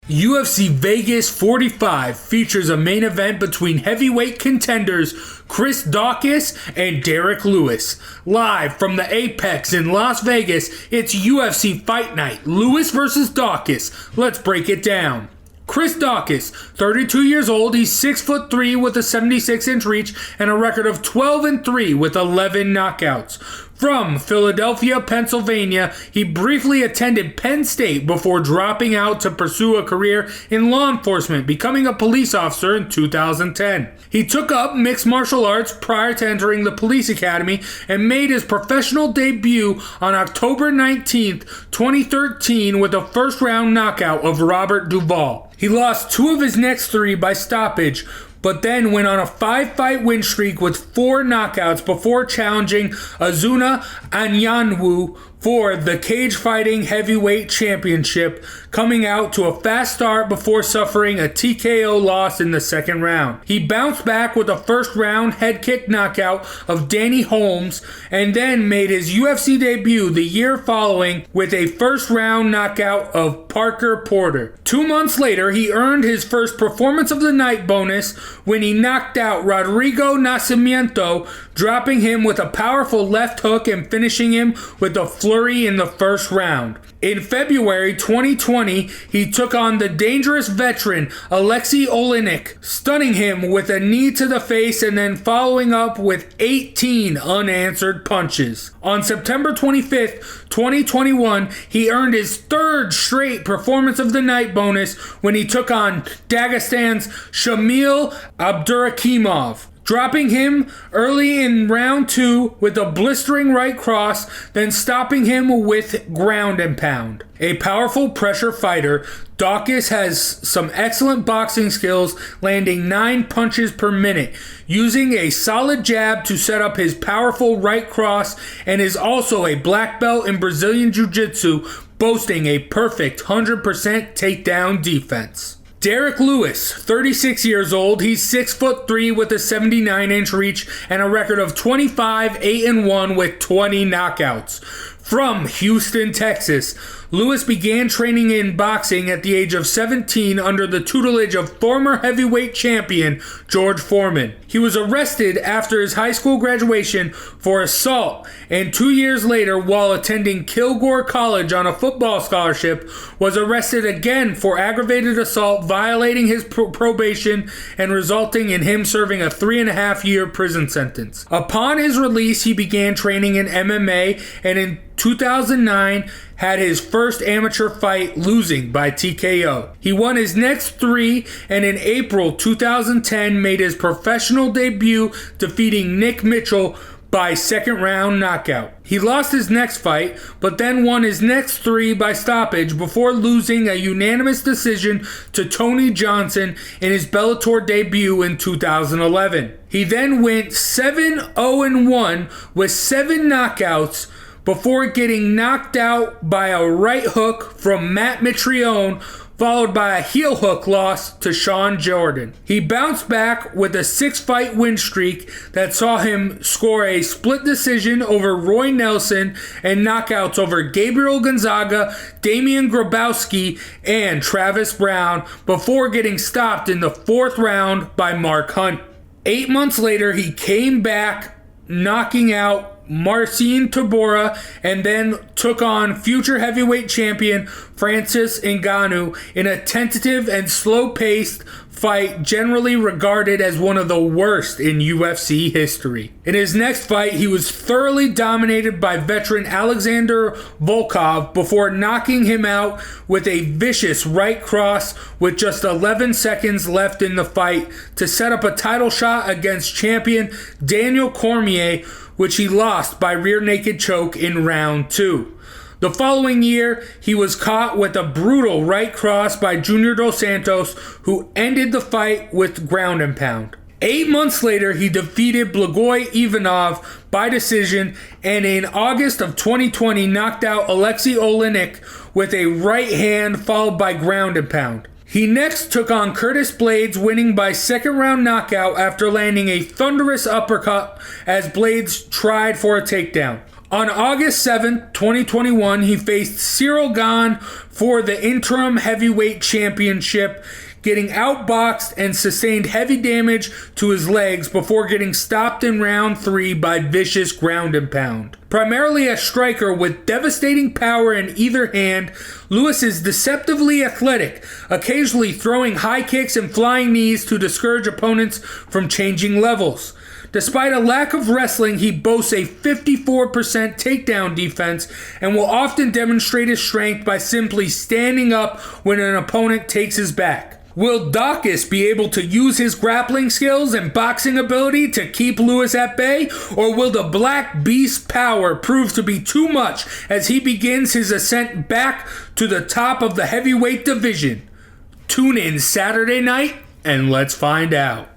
UFC Vegas 45 features a main event between heavyweight contenders Chris Daukaus and Derrick Lewis. Live from the Apex in Las Vegas, it's UFC Fight Night, Lewis vs. Daukaus. Let's break it down. Chris Daukaus, 32 years old, he's 6'3" with a 76-inch reach and a record of 12-3 with 11 knockouts. From Philadelphia, Pennsylvania, he briefly attended Penn State before dropping out to pursue a career in law enforcement, becoming a police officer in 2010. He took up mixed martial arts prior to entering the police academy and made his professional debut on October 19, 2013 with a first-round knockout of Robert Duvall. He lost 2 of his next 3 by stoppage, but then went on a 5-fight win streak with 4 knockouts before challenging Azunna Anyanwu for the cage fighting heavyweight championship, coming out to a fast start before suffering a TKO loss in the second round. He bounced back with a first round head kick knockout of Danny Holmes and then made his UFC debut the year following with a first round knockout of Parker Porter. 2 months later, he earned his first Performance of the Night bonus when he knocked out Rodrigo Nascimento, dropping him with a powerful left hook and finishing him with a flurry in the first round. In February 2020, he took on the dangerous veteran Aleksei Oleinik, stunning him with a knee to the face and then following up with 18 unanswered punches. On September 25th, 2021, he earned his 3rd straight Performance of the Night bonus when he took on Dagestan's Shamil Abdurakhimov, dropping him early in round 2 with a blistering right cross, then stopping him with ground and pound. A powerful pressure fighter, Daukaus has some excellent boxing skills, landing 9 punches per minute, using a solid jab to set up his powerful right cross, and is also a black belt in Brazilian Jiu Jitsu, boasting a perfect 100% takedown defense. Derrick Lewis, 36 years old, he's 6'3" with a 79-inch reach and a record of 25-8-1 with 20 knockouts. From Houston, Texas, Lewis began training in boxing at the age of 17 under the tutelage of former heavyweight champion George Foreman. He was arrested after his high school graduation for assault, and 2 years later, while attending Kilgore College on a football scholarship, was arrested again for aggravated assault, violating his probation and resulting in him serving a 3.5-year prison sentence. Upon his release, he began training in MMA, and in 2009 had his first amateur fight, losing by TKO. He won his next 3, and in April 2010 made his professional debut, defeating Nick Mitchell by second-round knockout. He lost his next fight, but then won his next 3 by stoppage before losing a unanimous decision to Tony Johnson in his Bellator debut in 2011. He then went 7-0-1 with 7 knockouts before getting knocked out by a right hook from Matt Mitrione, followed by a heel hook loss to Sean Jordan. He bounced back with a 6-fight win streak that saw him score a split decision over Roy Nelson and knockouts over Gabriel Gonzaga, Damian Grabowski, and Travis Brown before getting stopped in the 4th round by Mark Hunt. 8 months later, he came back, knocking out Marcin Tybura, and then took on future heavyweight champion Francis Ngannou in a tentative and slow-paced fight generally regarded as one of the worst in UFC history. In his next fight, he was thoroughly dominated by veteran Alexander Volkov before knocking him out with a vicious right cross with just 11 seconds left in the fight to set up a title shot against champion Daniel Cormier, which he lost by rear naked choke in round 2. The following year, he was caught with a brutal right cross by Junior Dos Santos, who ended the fight with ground and pound. 8 months later, he defeated Blagoy Ivanov by decision, and in August of 2020 knocked out Aleksei Oleinik with a right hand followed by ground and pound. He next took on Curtis Blades, winning by second-round knockout after landing a thunderous uppercut as Blades tried for a takedown. On August 7, 2021, he faced Cyril Gane for the interim heavyweight championship, getting outboxed and sustained heavy damage to his legs before getting stopped in round 3 by vicious ground and pound. Primarily a striker with devastating power in either hand, Lewis is deceptively athletic, occasionally throwing high kicks and flying knees to discourage opponents from changing levels. Despite a lack of wrestling, he boasts a 54% takedown defense and will often demonstrate his strength by simply standing up when an opponent takes his back. Will Daukaus be able to use his grappling skills and boxing ability to keep Lewis at bay, or will the Black Beast's power prove to be too much as he begins his ascent back to the top of the heavyweight division? Tune in Saturday night and let's find out.